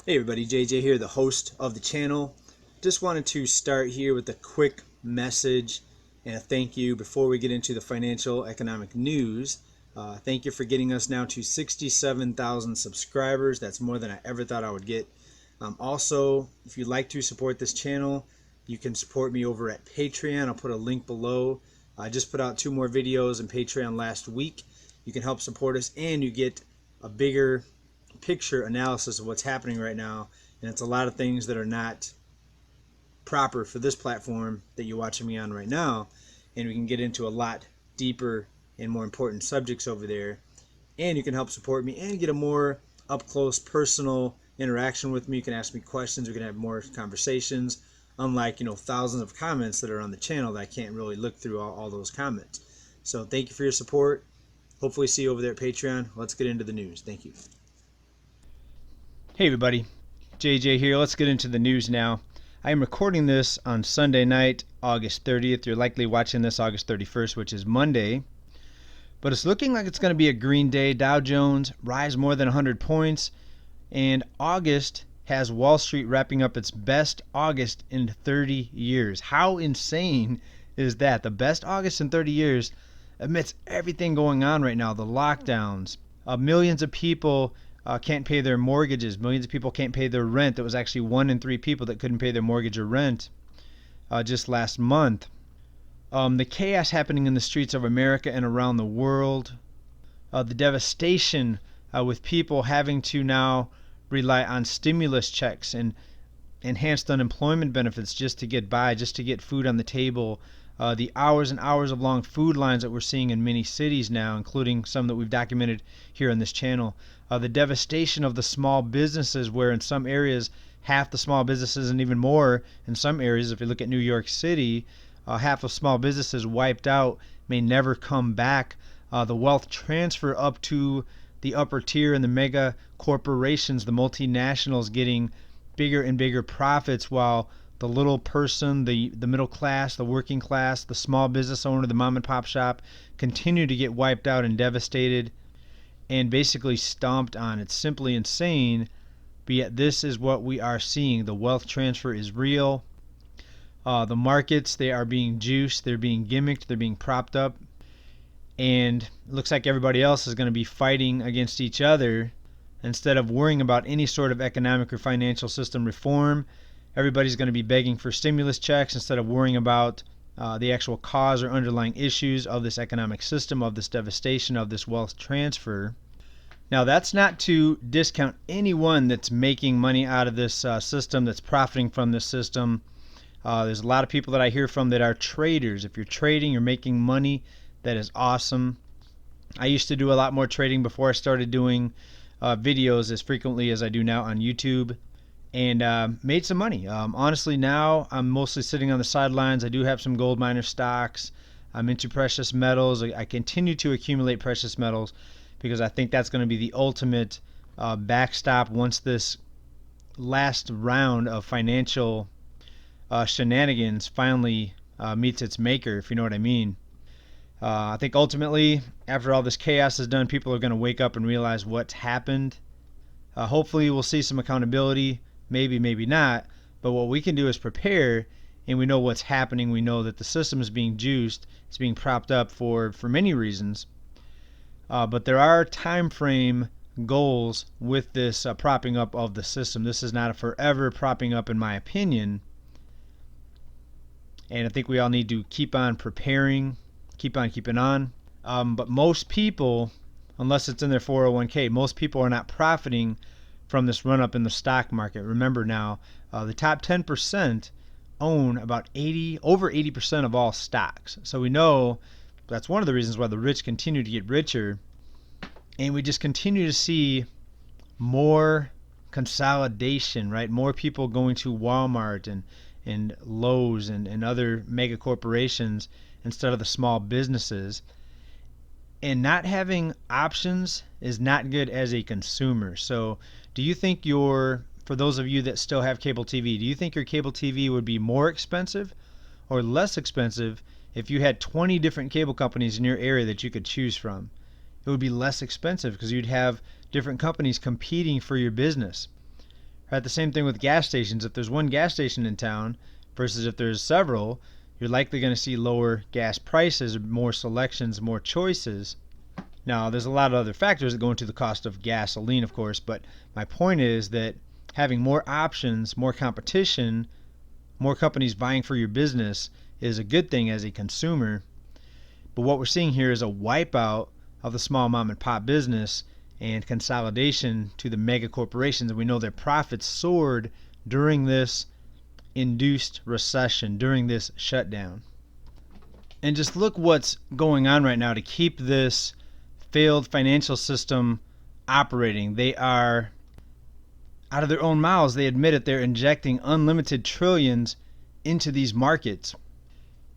Hey everybody, JJ here, the host of the channel. Just wanted to start here with a quick message and a thank you before we get into the financial economic news. Thank you for getting us now to 67,000 subscribers. That's more than I ever thought I would get. Also, if you'd like to support this channel, you can support me over at Patreon. I'll put a link below. I just put out 2 more videos in Patreon last week. You can help support us and you get a bigger picture analysis of what's happening right now, and it's a lot of things that are not proper for this platform that you're watching me on right now, and we can get into a lot deeper and more important subjects over there, and you can help support me and get a more up close personal interaction with me. You can ask me questions, we can have more conversations, unlike thousands of comments that are on the channel that I can't really look through all those comments. So thank you for your support. Hopefully see you over there at Patreon. Let's get into the news. Thank you. Hey everybody, JJ here. Let's get into the news now. I am recording this on Sunday night, August 30th. You're likely watching this August 31st, which is Monday. But it's looking like it's going to be a green day. Dow Jones rise more than 100 points. And August has Wall Street wrapping up its best August in 30 years. How insane is that? The best August in 30 years amidst everything going on right now. The lockdowns, millions of people can't pay their mortgages. Millions of people can't pay their rent. There was actually 1 in 3 people that couldn't pay their mortgage or rent just last month. The chaos happening in the streets of America and around the world. The devastation with people having to now rely on stimulus checks and enhanced unemployment benefits just to get by, just to get food on the table. The hours and hours of long food lines that we're seeing in many cities now, including some that we've documented here on this channel. The devastation of the small businesses, where in some areas half the small businesses, and even more in some areas, if you look at New York City, half of small businesses wiped out, may never come back. The wealth transfer up to the upper tier and the mega corporations, the multinationals, getting bigger and bigger profits, while the little person, the middle class, the working class, the small business owner, the mom and pop shop continue to get wiped out and devastated and basically stomped on. It's simply insane, but yet this is what we are seeing. The wealth transfer is real. The markets, they are being juiced, they're being gimmicked, they're being propped up, and it looks like everybody else is going to be fighting against each other instead of worrying about any sort of economic or financial system reform. Everybody's going to be begging for stimulus checks instead of worrying about the actual cause or underlying issues of this economic system, of this devastation, of this wealth transfer. Now, that's not to discount anyone that's making money out of this system, that's profiting from this system. There's a lot of people that I hear from that are traders. If you're trading, you're making money, that is awesome. I used to do a lot more trading before I started doing videos as frequently as I do now on YouTube, and made some money. Honestly, now I'm mostly sitting on the sidelines. I do have some gold miner stocks. I'm into precious metals. I continue to accumulate precious metals because I think that's going to be the ultimate backstop once this last round of financial shenanigans finally meets its maker, if you know what I mean. I think ultimately, after all this chaos is done, people are going to wake up and realize what's happened. Hopefully we'll see some accountability. Maybe, maybe not. But what we can do is prepare, and we know what's happening. We know that the system is being juiced. It's being propped up for many reasons. But there are time frame goals with this propping up of the system. This is not a forever propping up, in my opinion. And I think we all need to keep on preparing, keep on keeping on. But most people, unless it's in their 401k, most people are not profiting from this run up in the stock market. Remember now, the top 10% own about over 80% of all stocks. So we know that's one of the reasons why the rich continue to get richer, and we just continue to see more consolidation, right? More people going to Walmart and Lowe's and other mega corporations instead of the small businesses. And not having options is not good as a consumer. So do you think for those of you that still have cable TV, do you think your cable TV would be more expensive or less expensive if you had 20 different cable companies in your area that you could choose from? It would be less expensive because you'd have different companies competing for your business. Right, the same thing with gas stations. If there's one gas station in town versus if there's several, you're likely going to see lower gas prices, more selections, more choices. Now, there's a lot of other factors that go into the cost of gasoline, of course, but my point is that having more options, more competition, more companies vying for your business is a good thing as a consumer. But what we're seeing here is a wipeout of the small mom and pop business and consolidation to the mega corporations. And we know their profits soared during this induced recession, during this shutdown. And just look what's going on right now to keep this failed financial system operating. They are, out of their own mouths, they admit it, they're injecting unlimited trillions into these markets.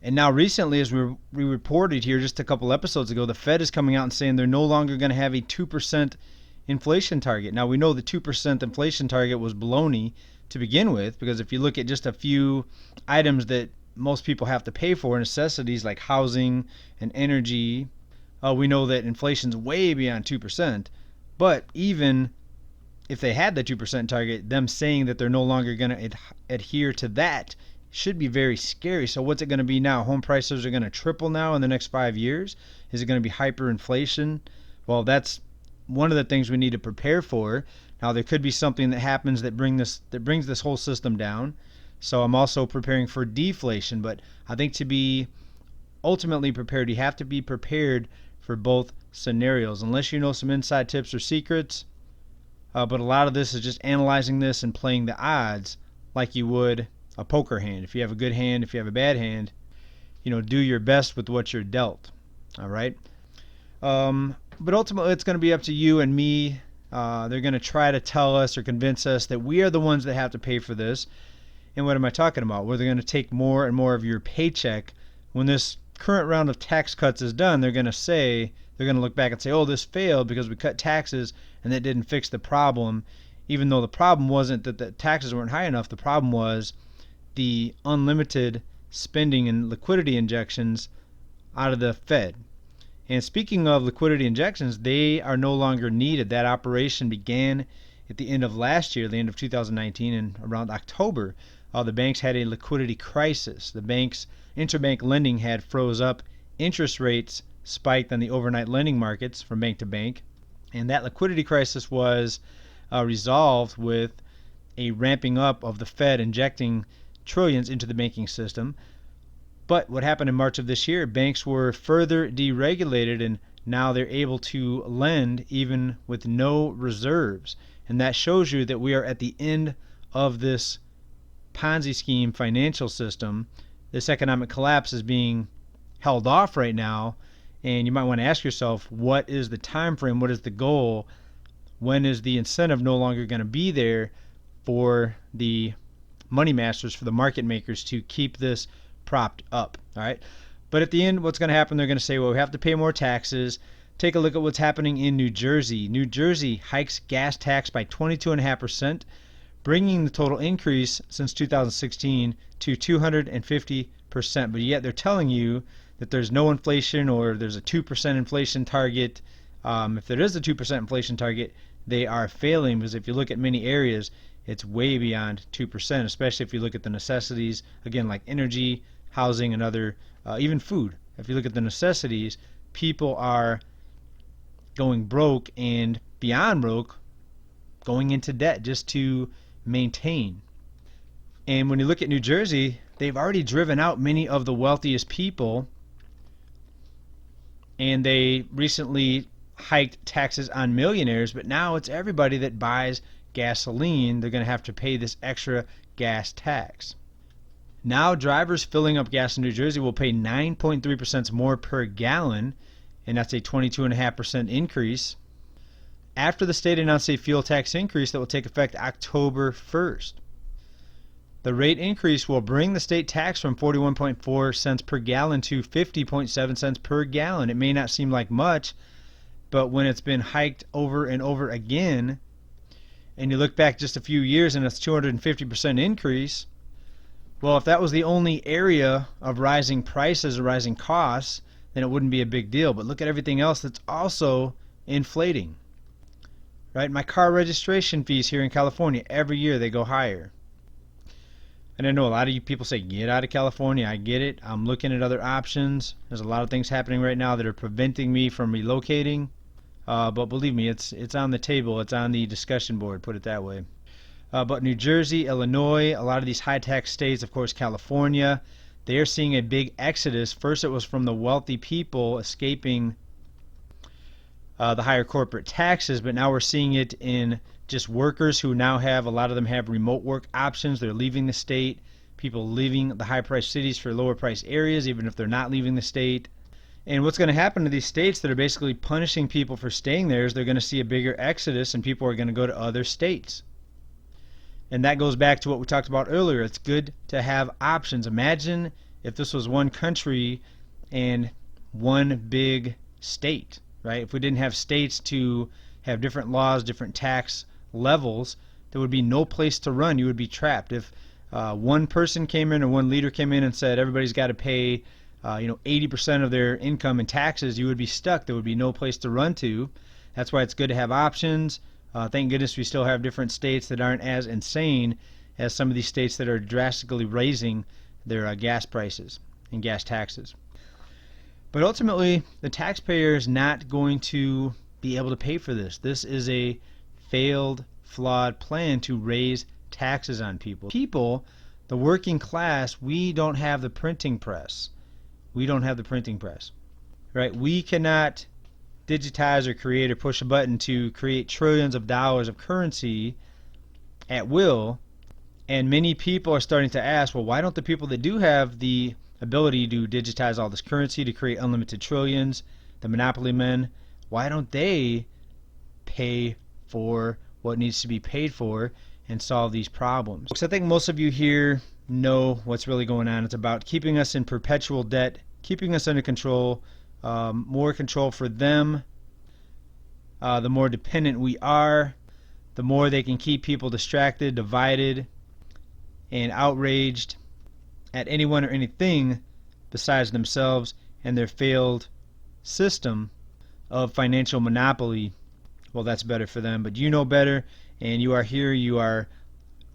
And now recently, as we reported here just a couple episodes ago, the Fed is coming out and saying they're no longer going to have a 2% inflation target. Now, we know the 2% inflation target was baloney to begin with, because if you look at just a few items that most people have to pay for, necessities like housing and energy, we know that inflation's way beyond 2%. But even if they had the 2% target, them saying that they're no longer going to adhere to that should be very scary. So what's it going to be now? Home prices are going to triple now in the next 5 years? Is it going to be hyperinflation? Well, that's one of the things we need to prepare for. Now, there could be something that happens that brings this whole system down. So I'm also preparing for deflation. But I think to be ultimately prepared, you have to be prepared for both scenarios, unless you know some inside tips or secrets. But a lot of this is just analyzing this and playing the odds like you would a poker hand. If you have a good hand, if you have a bad hand, do your best with what you're dealt. All right. But ultimately, it's going to be up to you and me. They're going to try to tell us or convince us that we are the ones that have to pay for this. And what am I talking about? Well, they're going to take more and more of your paycheck. When this current round of tax cuts is done, they're going to look back and say, oh, this failed because we cut taxes and that didn't fix the problem. Even though the problem wasn't that the taxes weren't high enough, the problem was the unlimited spending and liquidity injections out of the Fed. And speaking of liquidity injections, they are no longer needed. That operation began at the end of last year, the end of 2019, and around October, the banks had a liquidity crisis. The banks' interbank lending had froze up. Interest rates spiked on the overnight lending markets from bank to bank. And that liquidity crisis was resolved with a ramping up of the Fed injecting trillions into the banking system. But what happened in March of this year, banks were further deregulated, and now they're able to lend even with no reserves. And that shows you that we are at the end of this Ponzi scheme financial system. This economic collapse is being held off right now, and you might want to ask yourself, what is the time frame? What is the goal? When is the incentive no longer going to be there for the money masters, for the market makers to keep this propped up? All right. But at the end, what's going to happen? They're going to say, well, we have to pay more taxes. Take a look at what's happening in New Jersey. New Jersey hikes gas tax by 22.5%, bringing the total increase since 2016 to 250%. But yet they're telling you that there's no inflation, or there's a 2% inflation target. If there is a 2% inflation target, they are failing, because if you look at many areas, it's way beyond 2%, especially if you look at the necessities, again, like energy, housing, and other, even food. If you look at the necessities, people are going broke and beyond broke, going into debt just to maintain. And when you look at New Jersey, they've already driven out many of the wealthiest people, and they recently hiked taxes on millionaires, but now it's everybody that buys gasoline. They're going to have to pay this extra gas tax. Now drivers filling up gas in New Jersey will pay 9.3% more per gallon, and that's a 22.5% increase after the state announced a fuel tax increase that will take effect October 1st. The rate increase will bring the state tax from 41.4 cents per gallon to 50.7 cents per gallon. It may not seem like much, but when it's been hiked over and over again, and you look back just a few years and it's 250% increase, well, if that was the only area of rising prices or rising costs, then it wouldn't be a big deal. But look at everything else that's also inflating. right? My car registration fees here in California, every year they go higher. And I know a lot of you people say, get out of California. I get it. I'm looking at other options. There's a lot of things happening right now that are preventing me from relocating. But believe me, it's on the table. It's on the discussion board, put it that way. But New Jersey, Illinois, a lot of these high-tax states, of course, California, they are seeing a big exodus. First, it was from the wealthy people escaping the higher corporate taxes, but now we're seeing it in just workers who now have, a lot of them have remote work options. They're leaving the state. People leaving the high-priced cities for lower-priced areas, even if they're not leaving the state. And what's going to happen to these states that are basically punishing people for staying there is they're going to see a bigger exodus, and people are going to go to other states. And that goes back to what we talked about earlier. It's good to have options. Imagine if this was one country and one big state, right? If we didn't have states to have different laws, different tax levels, there would be no place to run. You would be trapped. If one person came in or one leader came in and said everybody's got to pay 80% of their income in taxes, you would be stuck. There would be no place to run to. That's why it's good to have options. Thank goodness we still have different states that aren't as insane as some of these states that are drastically raising their gas prices and gas taxes. But ultimately, the taxpayer is not going to be able to pay for this. This is a failed, flawed plan to raise taxes on people. People, the working class, we don't have the printing press. We don't have the printing press, right? We cannot digitize or create or push a button to create trillions of dollars of currency at will. And many people are starting to ask, well, why don't the people that do have the ability to digitize all this currency, to create unlimited trillions, the monopoly men, why don't they pay for what needs to be paid for and solve these problems? So I think most of you here know what's really going on. It's about keeping us in perpetual debt, keeping us under control, more control for them. The more dependent we are, the more they can keep people distracted, divided, and outraged at anyone or anything besides themselves and their failed system of financial monopoly. Well, that's better for them, but you know better, and you are here, you are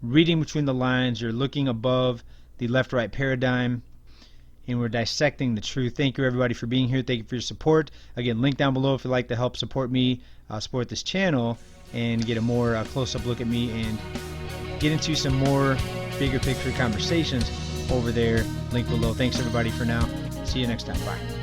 reading between the lines, you're looking above the left-right paradigm, and we're dissecting the truth. Thank you, everybody, for being here. Thank you for your support. Again, link down below if you'd like to help support me, support this channel, and get a more close-up look at me and get into some more bigger picture conversations over there. Link below. Thanks, everybody, for now. See you next time. Bye.